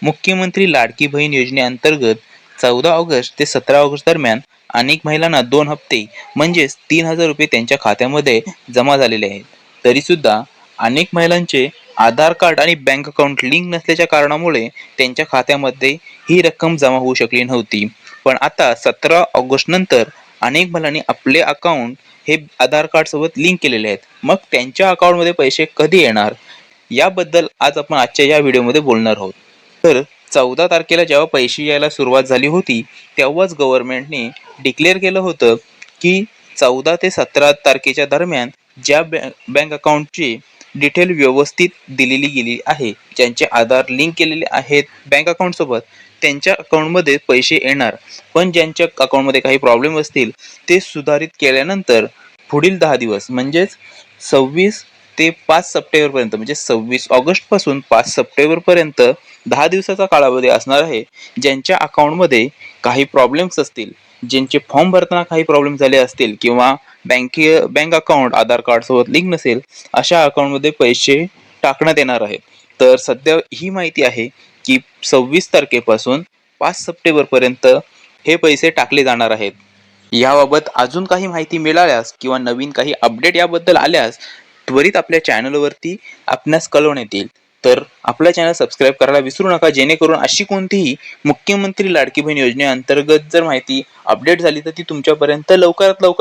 मुख्यमंत्री लाडकी बहीण योजनेअंतर्गत 14 ऑगस्ट ते 17 ऑगस्ट दरम्यान अनेक महिलांना 2 हप्ते म्हणजेच 3,000 रुपये त्यांच्या खात्यामध्ये जमा झालेले आहेत. तरी सुद्धा अनेक महिलांचे आधार कार्ड आणि बँक अकाउंट लिंक नसल्याच्या कारणामुळे त्यांच्या खात्यामध्ये ही रक्कम जमा होऊ शकली नव्हती. पण आता 17 ऑगस्ट नंतर अनेक महिलांनी आपले अकाउंट हे आधार कार्ड सोबत लिंक केलेले आहेत. मग त्यांच्या अकाउंटमध्ये पैसे कधी येणार याबद्दल आज आपण आजच्या या व्हिडिओमध्ये बोलणार आहोत. तर 14 तारखेला जेव्हा पैसे यायला सुरुवात झाली होती तेव्हाच गव्हर्नमेंटने डिक्लेअर केलं होतं की 14 ते 17 तारखेच्या दरम्यान ज्या बँक अकाउंटची डिटेल व्यवस्थित दिलेली गेली आहे, ज्यांचे आधार लिंक केलेले आहेत बँक अकाउंट सोबत, त्यांच्या अकाउंटमध्ये पैसे येणार. पण ज्यांच्या अकाउंटमध्ये काही प्रॉब्लेम असतील ते सुधारित केल्यानंतर पुढील 10 दिवस म्हणजेच 26 ते 5 सप्टेंबरपर्यंत म्हणजे 26 ऑगस्ट पासून 5 सप्टेंबरपर्यंत 10 दिवसाचा कालावधी असणार आहे. ज्यांच्या अकाउंटमध्ये काही प्रॉब्लेम्स असतील, ज्यांचे फॉर्म भरताना काही प्रॉब्लेम झाले असतील किंवा बँक अकाउंट आधार कार्ड सोबत लिंक नसेल, अशा अकाउंटमध्ये पैसे टाकण्यात येणार आहेत. तर सध्या ही माहिती आहे की 26 तारखेपासून 5 सप्टेंबरपर्यंत हे पैसे टाकले जाणार आहेत. याबाबत अजून काही माहिती मिळाल्यास किंवा नवीन काही अपडेट याबद्दल आल्यास त्वरित आपल्या चॅनलवरती आपणास कळवण्यात येईल. तर आपला चॅनल सबस्क्राईब करायला विसरू नका, जेणेकरून अशी कोणतीही मुख्यमंत्री लाडकी बहीण योजनेअंतर्गत जर माहिती अपडेट झाली तर ती तुमच्यापर्यंत लवकरात लवकर